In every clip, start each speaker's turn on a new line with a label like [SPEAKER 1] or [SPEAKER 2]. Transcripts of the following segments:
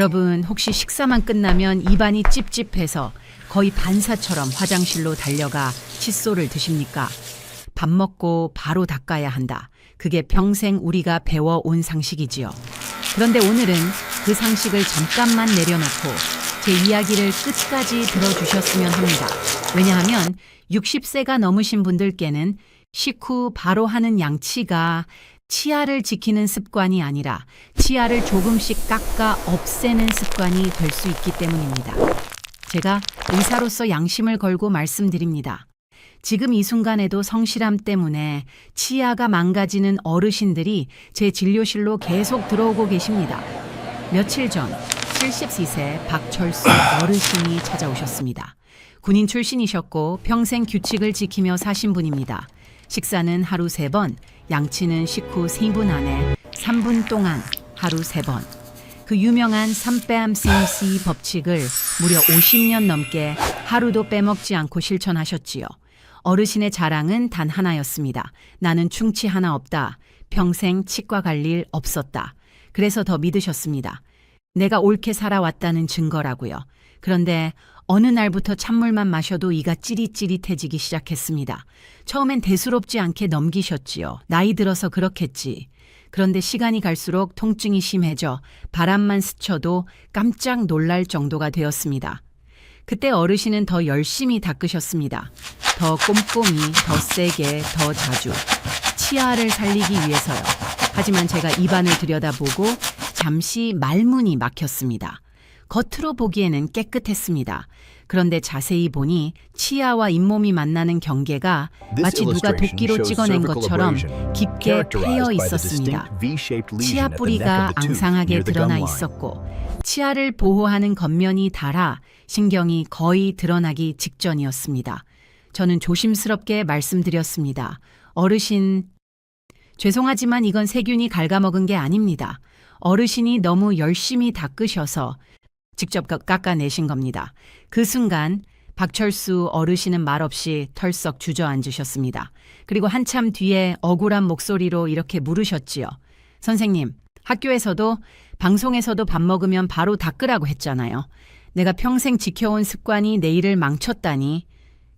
[SPEAKER 1] 여러분 혹시 식사만 끝나면 입안이 찝찝해서 거의 반사처럼 화장실로 달려가 칫솔을 드십니까? 밥 먹고 바로 닦아야 한다. 그게 평생 우리가 배워온 상식이지요. 그런데 오늘은 그 상식을 잠깐만 내려놓고 제 이야기를 끝까지 들어주셨으면 합니다. 왜냐하면 60세가 넘으신 분들께는 식후 바로 하는 양치가 치아를 지키는 습관이 아니라 치아를 조금씩 깎아 없애는 습관이 될 수 있기 때문입니다. 제가 의사로서 양심을 걸고 말씀드립니다. 지금 이 순간에도 성실함 때문에 치아가 망가지는 어르신들이 제 진료실로 계속 들어오고 계십니다. 며칠 전 72세 박철수 어르신이 찾아오셨습니다. 군인 출신이셨고 평생 규칙을 지키며 사신 분입니다. 식사는 하루 3번, 양치는 식후 3분 안에 3분 동안 하루 3번. 그 유명한 3뺨3C 법칙을 무려 50년 넘게 하루도 빼먹지 않고 실천하셨지요. 어르신의 자랑은 단 하나였습니다. 나는 충치 하나 없다. 평생 치과 갈 일 없었다. 그래서 더 믿으셨습니다. 내가 옳게 살아왔다는 증거라고요. 그런데 어느 날부터 찬물만 마셔도 이가 찌릿찌릿해지기 시작했습니다. 처음엔 대수롭지 않게 넘기셨지요. 나이 들어서 그렇겠지. 그런데 시간이 갈수록 통증이 심해져 바람만 스쳐도 깜짝 놀랄 정도가 되었습니다. 그때 어르신은 더 열심히 닦으셨습니다. 더 꼼꼼히, 더 세게, 더 자주. 치아를 살리기 위해서요. 하지만 제가 입안을 들여다보고 잠시 말문이 막혔습니다. 겉으로 보기에는 깨끗했습니다. 그런데 자세히 보니 치아와 잇몸이 만나는 경계가 마치 누가 도끼로 찍어낸 것처럼 깊게 패여 있었습니다. 치아 뿌리가 앙상하게 드러나 있었고 치아를 보호하는 겉면이 닳아 신경이 거의 드러나기 직전이었습니다. 저는 조심스럽게 말씀드렸습니다. 어르신, 죄송하지만 이건 세균이 갉아먹은 게 아닙니다. 어르신이 너무 열심히 닦으셔서 직접 깎아내신 겁니다. 그 순간 박철수 어르신은 말없이 털썩 주저앉으셨습니다. 그리고 한참 뒤에 억울한 목소리로 이렇게 물으셨지요. 선생님, 학교에서도 방송에서도 밥 먹으면 바로 닦으라고 했잖아요. 내가 평생 지켜온 습관이 내일을 망쳤다니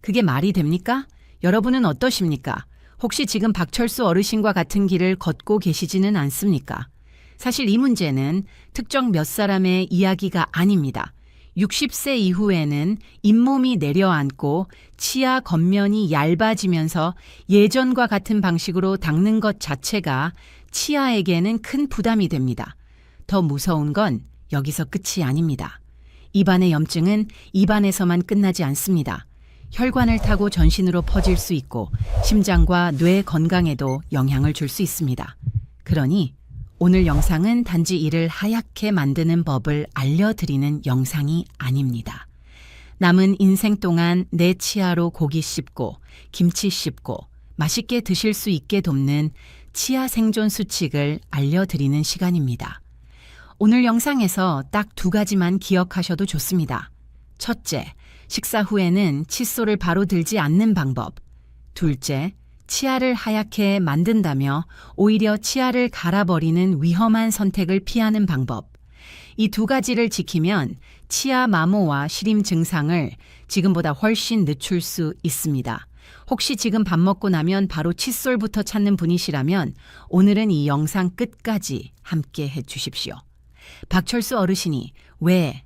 [SPEAKER 1] 그게 말이 됩니까? 여러분은 어떠십니까? 혹시 지금 박철수 어르신과 같은 길을 걷고 계시지는 않습니까? 사실 이 문제는 특정 몇 사람의 이야기가 아닙니다. 60세 이후에는 잇몸이 내려앉고 치아 겉면이 얇아지면서 예전과 같은 방식으로 닦는 것 자체가 치아에게는 큰 부담이 됩니다. 더 무서운 건 여기서 끝이 아닙니다. 입안의 염증은 입안에서만 끝나지 않습니다. 혈관을 타고 전신으로 퍼질 수 있고 심장과 뇌 건강에도 영향을 줄 수 있습니다. 그러니 오늘 영상은 단지 이를 하얗게 만드는 법을 알려드리는 영상이 아닙니다. 남은 인생 동안 내 치아로 고기 씹고 김치 씹고 맛있게 드실 수 있게 돕는 치아 생존 수칙을 알려드리는 시간입니다. 오늘 영상에서 딱 2가지만 기억하셔도 좋습니다. 첫째, 식사 후에는 칫솔을 바로 들지 않는 방법. 둘째, 치아를 하얗게 만든다며 오히려 치아를 갈아버리는 위험한 선택을 피하는 방법. 이 2가지를 지키면 치아 마모와 시림 증상을 지금보다 훨씬 늦출 수 있습니다. 혹시 지금 밥 먹고 나면 바로 칫솔부터 찾는 분이시라면 오늘은 이 영상 끝까지 함께 해주십시오. 박철수 어르신이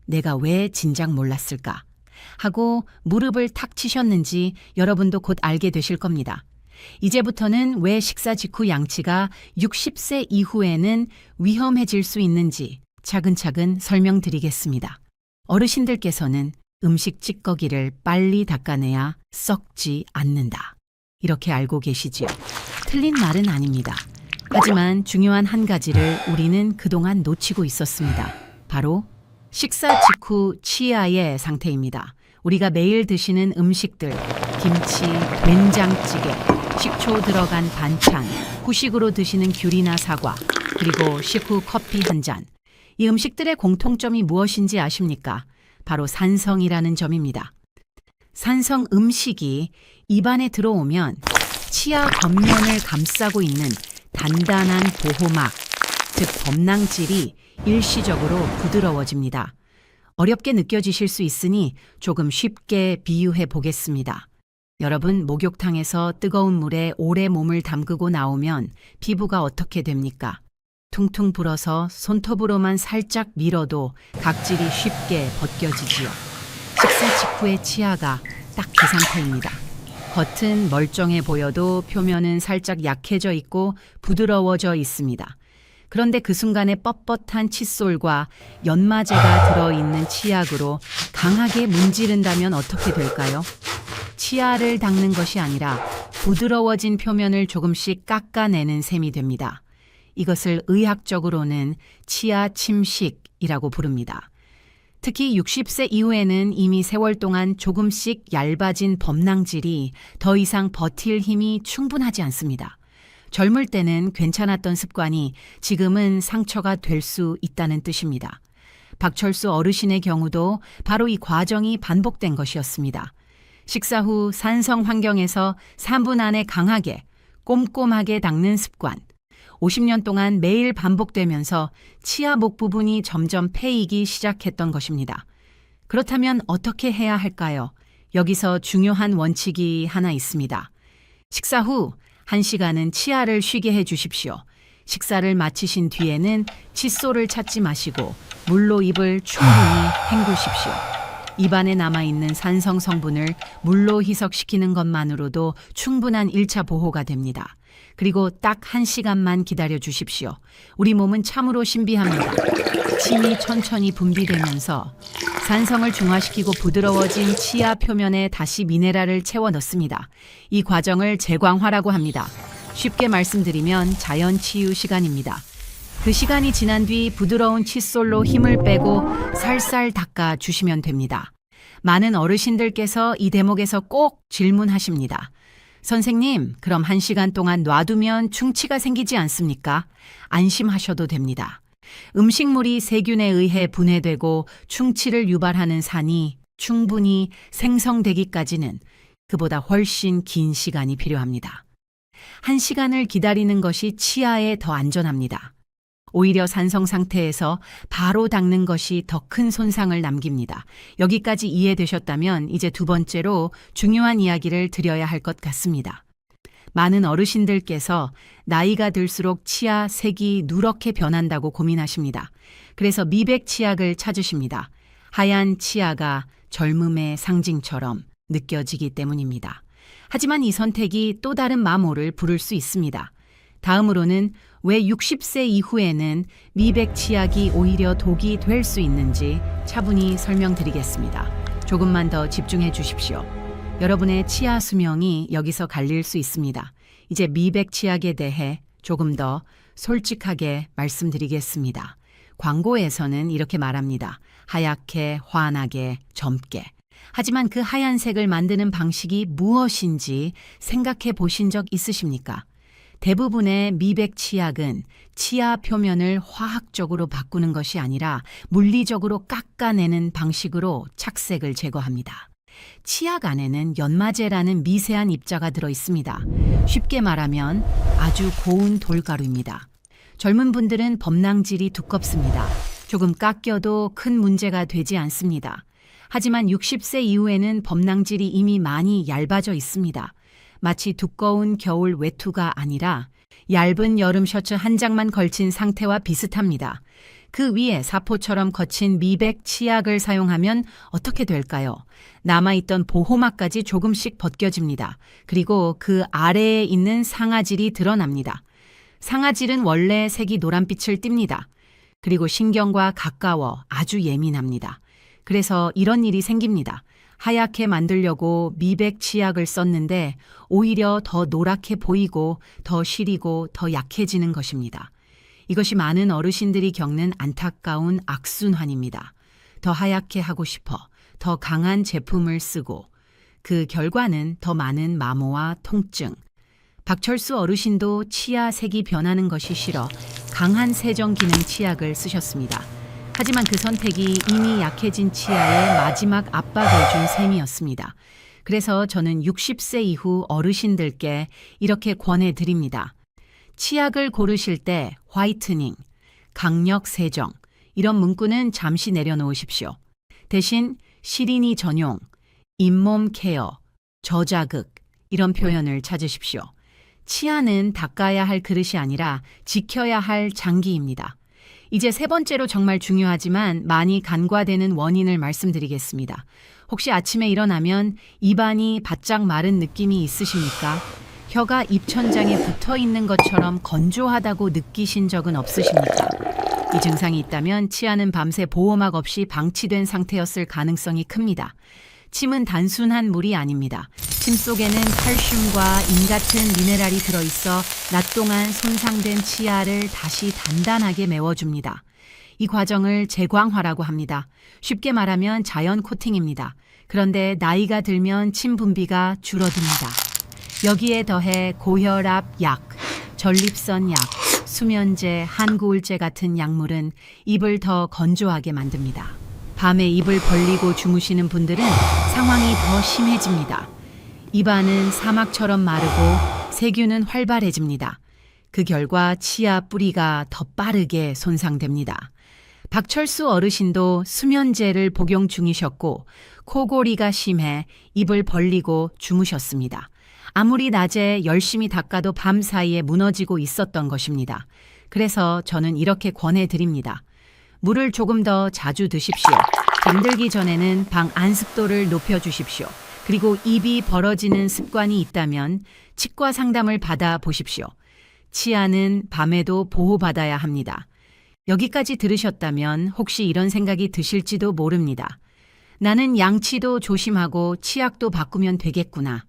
[SPEAKER 1] 내가 왜 진작 몰랐을까 하고 무릎을 탁 치셨는지 여러분도 곧 알게 되실 겁니다. 이제부터는 왜 식사 직후 양치가 60세 이후에는 위험해질 수 있는지 차근차근 설명드리겠습니다. 어르신들께서는 음식 찌꺼기를 빨리 닦아내야 썩지 않는다. 이렇게 알고 계시지요? 틀린 말은 아닙니다. 하지만 중요한 한 가지를 우리는 그동안 놓치고 있었습니다. 바로 식사 직후 치아의 상태입니다. 우리가 매일 드시는 음식들, 김치, 된장찌개, 식초 들어간 반찬, 후식으로 드시는 귤이나 사과, 그리고 식후 커피 한 잔. 이 음식들의 공통점이 무엇인지 아십니까? 바로 산성이라는 점입니다. 산성 음식이 입안에 들어오면 치아 겉면을 감싸고 있는 단단한 보호막, 즉 범랑질이 일시적으로 부드러워집니다. 어렵게 느껴지실 수 있으니 조금 쉽게 비유해 보겠습니다. 여러분, 목욕탕에서 뜨거운 물에 오래 몸을 담그고 나오면 피부가 어떻게 됩니까? 퉁퉁 불어서 손톱으로만 살짝 밀어도 각질이 쉽게 벗겨지지요. 식사 직후의 치아가 딱 그 상태입니다. 겉은 멀쩡해 보여도 표면은 살짝 약해져 있고 부드러워져 있습니다. 그런데 그 순간에 뻣뻣한 칫솔과 연마제가 들어있는 치약으로 강하게 문지른다면 어떻게 될까요? 치아를 닦는 것이 아니라 부드러워진 표면을 조금씩 깎아내는 셈이 됩니다. 이것을 의학적으로는 치아 침식이라고 부릅니다. 특히 60세 이후에는 이미 세월 동안 조금씩 얇아진 범낭질이 더 이상 버틸 힘이 충분하지 않습니다. 젊을 때는 괜찮았던 습관이 지금은 상처가 될 수 있다는 뜻입니다. 박철수 어르신의 경우도 바로 이 과정이 반복된 것이었습니다. 식사 후 산성 환경에서 3분 안에 강하게, 꼼꼼하게 닦는 습관. 50년 동안 매일 반복되면서 치아 목 부분이 점점 패이기 시작했던 것입니다. 그렇다면 어떻게 해야 할까요? 여기서 중요한 원칙이 하나 있습니다. 식사 후 1시간은 치아를 쉬게 해 주십시오. 식사를 마치신 뒤에는 칫솔을 찾지 마시고 물로 입을 충분히 헹구십시오. 입안에 남아있는 산성 성분을 물로 희석시키는 것만으로도 충분한 1차 보호가 됩니다. 그리고 딱 1시간만 기다려 주십시오. 우리 몸은 참으로 신비합니다. 침이 천천히 분비되면서 산성을 중화시키고 부드러워진 치아 표면에 다시 미네랄을 채워 넣습니다. 이 과정을 제광화라고 합니다. 쉽게 말씀드리면 자연 치유 시간입니다. 그 시간이 지난 뒤 부드러운 칫솔로 힘을 빼고 살살 닦아 주시면 됩니다. 많은 어르신들께서 이 대목에서 꼭 질문하십니다. 선생님, 그럼 1시간 동안 놔두면 충치가 생기지 않습니까? 안심하셔도 됩니다. 음식물이 세균에 의해 분해되고 충치를 유발하는 산이 충분히 생성되기까지는 그보다 훨씬 긴 시간이 필요합니다. 1시간을 기다리는 것이 치아에 더 안전합니다. 오히려 산성 상태에서 바로 닦는 것이 더 큰 손상을 남깁니다. 여기까지 이해되셨다면 이제 두 번째로 중요한 이야기를 드려야 할 것 같습니다. 많은 어르신들께서 나이가 들수록 치아 색이 누렇게 변한다고 고민하십니다. 그래서 미백 치약을 찾으십니다. 하얀 치아가 젊음의 상징처럼 느껴지기 때문입니다. 하지만 이 선택이 또 다른 마모를 부를 수 있습니다. 다음으로는 왜 60세 이후에는 미백 치약이 오히려 독이 될 수 있는지 차분히 설명드리겠습니다. 조금만 더 집중해 주십시오. 여러분의 치아 수명이 여기서 갈릴 수 있습니다. 이제 미백 치약에 대해 조금 더 솔직하게 말씀드리겠습니다. 광고에서는 이렇게 말합니다. 하얗게, 환하게, 젊게. 하지만 그 하얀색을 만드는 방식이 무엇인지 생각해 보신 적 있으십니까? 대부분의 미백 치약은 치아 표면을 화학적으로 바꾸는 것이 아니라 물리적으로 깎아내는 방식으로 착색을 제거합니다. 치약 안에는 연마제라는 미세한 입자가 들어 있습니다. 쉽게 말하면 아주 고운 돌가루입니다. 젊은 분들은 범낭질이 두껍습니다. 조금 깎여도 큰 문제가 되지 않습니다. 하지만 60세 이후에는 범낭질이 이미 많이 얇아져 있습니다. 마치 두꺼운 겨울 외투가 아니라 얇은 여름 셔츠 한 장만 걸친 상태와 비슷합니다. 그 위에 사포처럼 거친 미백 치약을 사용하면 어떻게 될까요? 남아있던 보호막까지 조금씩 벗겨집니다. 그리고 그 아래에 있는 상아질이 드러납니다. 상아질은 원래 색이 노란빛을 띱니다. 그리고 신경과 가까워 아주 예민합니다. 그래서 이런 일이 생깁니다. 하얗게 만들려고 미백 치약을 썼는데 오히려 더 노랗게 보이고 더 시리고 더 약해지는 것입니다. 이것이 많은 어르신들이 겪는 안타까운 악순환입니다. 더 하얗게 하고 싶어 더 강한 제품을 쓰고 그 결과는 더 많은 마모와 통증. 박철수 어르신도 치아 색이 변하는 것이 싫어 강한 세정 기능 치약을 쓰셨습니다. 하지만 그 선택이 이미 약해진 치아에 마지막 압박을 준 셈이었습니다. 그래서 저는 60세 이후 어르신들께 이렇게 권해드립니다. 치약을 고르실 때 화이트닝, 강력 세정, 이런 문구는 잠시 내려놓으십시오. 대신 시린이 전용, 잇몸 케어, 저자극 이런 표현을 찾으십시오. 치아는 닦아야 할 그릇이 아니라 지켜야 할 장기입니다. 이제 세 번째로 정말 중요하지만 많이 간과되는 원인을 말씀드리겠습니다. 혹시 아침에 일어나면 입안이 바짝 마른 느낌이 있으십니까? 혀가 입천장에 붙어 있는 것처럼 건조하다고 느끼신 적은 없으십니까? 이 증상이 있다면 치아는 밤새 보호막 없이 방치된 상태였을 가능성이 큽니다. 침은 단순한 물이 아닙니다. 침 속에는 칼슘과 인 같은 미네랄이 들어있어 낮 동안 손상된 치아를 다시 단단하게 메워줍니다. 이 과정을 제광화라고 합니다. 쉽게 말하면 자연 코팅입니다. 그런데 나이가 들면 침 분비가 줄어듭니다. 여기에 더해 고혈압 약, 전립선 약, 수면제, 한구울제 같은 약물은 입을 더 건조하게 만듭니다. 밤에 입을 벌리고 주무시는 분들은 상황이 더 심해집니다. 입안은 사막처럼 마르고 세균은 활발해집니다. 그 결과 치아 뿌리가 더 빠르게 손상됩니다. 박철수 어르신도 수면제를 복용 중이셨고 코골이가 심해 입을 벌리고 주무셨습니다. 아무리 낮에 열심히 닦아도 밤 사이에 무너지고 있었던 것입니다. 그래서 저는 이렇게 권해드립니다. 물을 조금 더 자주 드십시오. 잠들기 전에는 방 안습도를 높여주십시오. 그리고 입이 벌어지는 습관이 있다면 치과 상담을 받아 보십시오. 치아는 밤에도 보호받아야 합니다. 여기까지 들으셨다면 혹시 이런 생각이 드실지도 모릅니다. 나는 양치도 조심하고 치약도 바꾸면 되겠구나.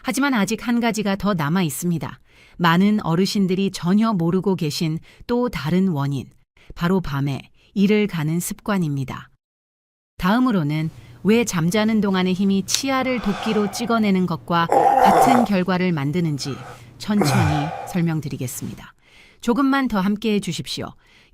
[SPEAKER 1] 하지만 아직 한 가지가 더 남아 있습니다. 많은 어르신들이 전혀 모르고 계신 또 다른 원인, 바로 밤에 이를 가는 습관입니다. 다음으로는 왜 잠자는 동안의 힘이 치아를 도끼로 찍어내는 것과 같은 결과를 만드는지 천천히 설명드리겠습니다. 조금만 더 함께해 주십시오.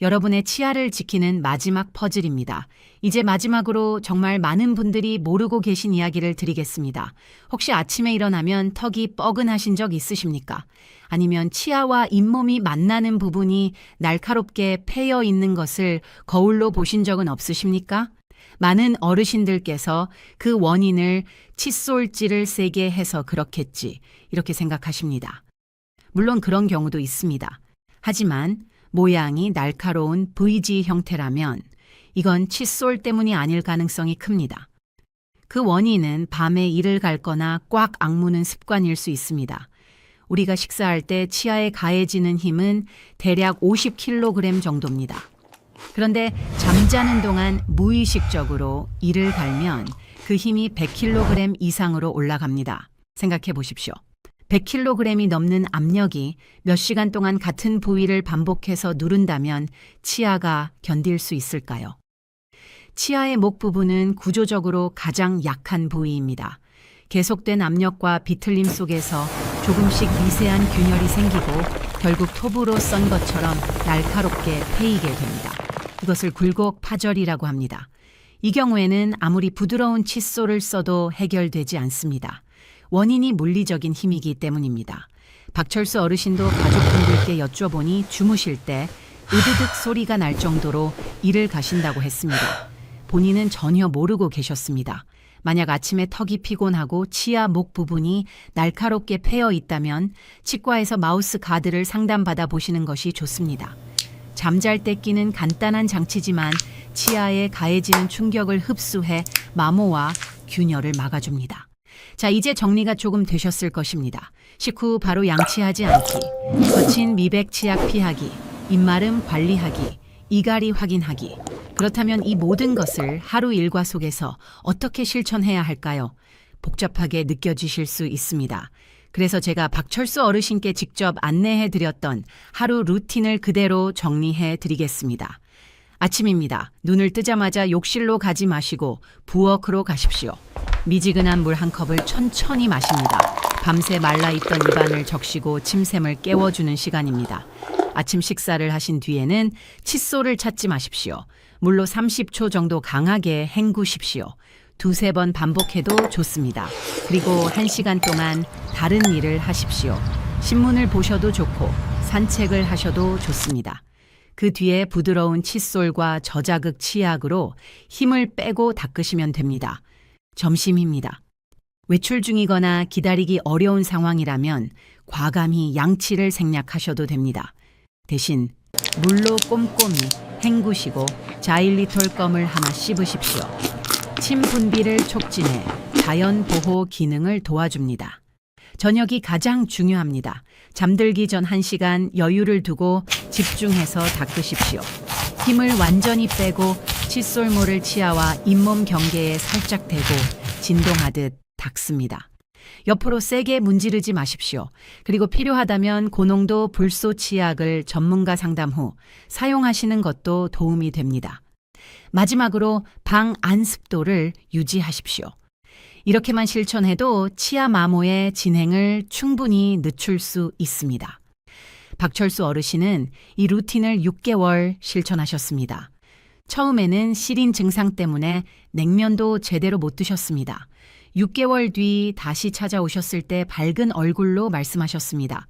[SPEAKER 1] 여러분의 치아를 지키는 마지막 퍼즐입니다. 이제 마지막으로 정말 많은 분들이 모르고 계신 이야기를 드리겠습니다. 혹시 아침에 일어나면 턱이 뻐근하신 적 있으십니까? 아니면 치아와 잇몸이 만나는 부분이 날카롭게 패여 있는 것을 거울로 보신 적은 없으십니까? 많은 어르신들께서 그 원인을 칫솔질을 세게 해서 그렇겠지 이렇게 생각하십니다. 물론 그런 경우도 있습니다. 하지만 모양이 날카로운 V字형태라면 이건 칫솔 때문이 아닐 가능성이 큽니다. 그 원인은 밤에 이를 갈거나 꽉 악무는 습관일 수 있습니다. 우리가 식사할 때 치아에 가해지는 힘은 대략 50kg 정도입니다. 그런데 잠자는 동안 무의식적으로 이를 갈면 그 힘이 100kg 이상으로 올라갑니다. 생각해 보십시오. 100kg이 넘는 압력이 몇 시간 동안 같은 부위를 반복해서 누른다면 치아가 견딜 수 있을까요? 치아의 목 부분은 구조적으로 가장 약한 부위입니다. 계속된 압력과 비틀림 속에서 조금씩 미세한 균열이 생기고 결국 톱으로 썬 것처럼 날카롭게 패이게 됩니다. 이것을 굴곡 파절이라고 합니다. 이 경우에는 아무리 부드러운 칫솔을 써도 해결되지 않습니다. 원인이 물리적인 힘이기 때문입니다. 박철수 어르신도 가족분들께 여쭤보니 주무실 때 으드득 소리가 날 정도로 이를 가신다고 했습니다. 본인은 전혀 모르고 계셨습니다. 만약 아침에 턱이 피곤하고 치아 목 부분이 날카롭게 패여 있다면 치과에서 마우스 가드를 상담받아 보시는 것이 좋습니다. 잠잘 때 끼는 간단한 장치지만 치아에 가해지는 충격을 흡수해 마모와 균열을 막아줍니다. 자, 이제 정리가 조금 되셨을 것입니다. 식후 바로 양치하지 않기, 거친 미백 치약 피하기, 입마름 관리하기, 이갈이 확인하기. 그렇다면 이 모든 것을 하루 일과 속에서 어떻게 실천해야 할까요? 복잡하게 느껴지실 수 있습니다. 그래서 제가 박철수 어르신께 직접 안내해 드렸던 하루 루틴을 그대로 정리해 드리겠습니다. 아침입니다. 눈을 뜨자마자 욕실로 가지 마시고 부엌으로 가십시오. 미지근한 물 한 컵을 천천히 마십니다. 밤새 말라있던 입안을 적시고 침샘을 깨워주는 시간입니다. 아침 식사를 하신 뒤에는 칫솔을 찾지 마십시오. 물로 30초 정도 강하게 헹구십시오. 두세 번 반복해도 좋습니다. 그리고 1시간 동안 다른 일을 하십시오. 신문을 보셔도 좋고 산책을 하셔도 좋습니다. 그 뒤에 부드러운 칫솔과 저자극 치약으로 힘을 빼고 닦으시면 됩니다. 점심입니다. 외출 중이거나 기다리기 어려운 상황이라면 과감히 양치를 생략하셔도 됩니다. 대신 물로 꼼꼼히 헹구시고 자일리톨 껌을 하나 씹으십시오. 침 분비를 촉진해 자연 보호 기능을 도와줍니다. 저녁이 가장 중요합니다. 잠들기 전 1시간 여유를 두고 집중해서 닦으십시오. 힘을 완전히 빼고 칫솔모를 치아와 잇몸 경계에 살짝 대고 진동하듯 닦습니다. 옆으로 세게 문지르지 마십시오. 그리고 필요하다면 고농도 불소 치약을 전문가 상담 후 사용하시는 것도 도움이 됩니다. 마지막으로 방 안습도를 유지하십시오. 이렇게만 실천해도 치아 마모의 진행을 충분히 늦출 수 있습니다. 박철수 어르신은 이 루틴을 6개월 실천하셨습니다. 처음에는 시린 증상 때문에 냉면도 제대로 못 드셨습니다. 6개월 뒤 다시 찾아오셨을 때 밝은 얼굴로 말씀하셨습니다.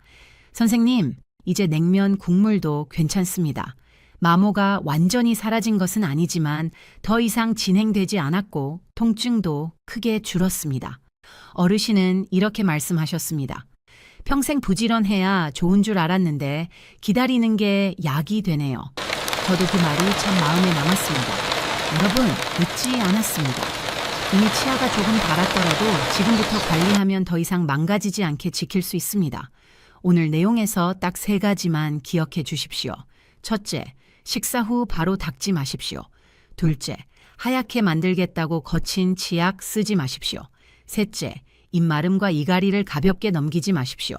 [SPEAKER 1] 선생님, 이제 냉면 국물도 괜찮습니다. 마모가 완전히 사라진 것은 아니지만 더 이상 진행되지 않았고 통증도 크게 줄었습니다. 어르신은 이렇게 말씀하셨습니다. 평생 부지런해야 좋은 줄 알았는데 기다리는 게 약이 되네요. 저도 그 말이 참 마음에 남았습니다. 여러분, 늦지 않았습니다. 이미 치아가 조금 닳았더라도 지금부터 관리하면 더 이상 망가지지 않게 지킬 수 있습니다. 오늘 내용에서 딱 3가지만 기억해 주십시오. 첫째, 식사 후 바로 닦지 마십시오. 둘째, 하얗게 만들겠다고 거친 치약 쓰지 마십시오. 셋째, 입마름과 이갈이를 가볍게 넘기지 마십시오.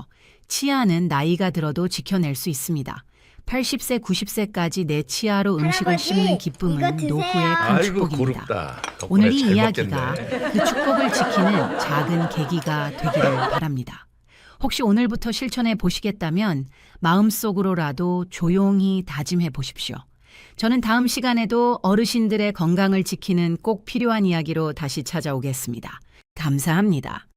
[SPEAKER 1] 치아는 나이가 들어도 지켜낼 수 있습니다. 80세, 90세까지 내 치아로 음식을
[SPEAKER 2] 할아버지,
[SPEAKER 1] 씹는 기쁨은
[SPEAKER 2] 이거 드세요.
[SPEAKER 1] 노후의 큰
[SPEAKER 3] 아이고
[SPEAKER 1] 축복입니다.
[SPEAKER 3] 고롭다. 덕분에
[SPEAKER 1] 오늘 이
[SPEAKER 3] 잘
[SPEAKER 1] 이야기가
[SPEAKER 3] 먹겠네.
[SPEAKER 1] 그 축복을 지키는 작은 계기가 되기를 바랍니다. 혹시 오늘부터 실천해 보시겠다면 마음속으로라도 조용히 다짐해 보십시오. 저는 다음 시간에도 어르신들의 건강을 지키는 꼭 필요한 이야기로 다시 찾아오겠습니다. 감사합니다.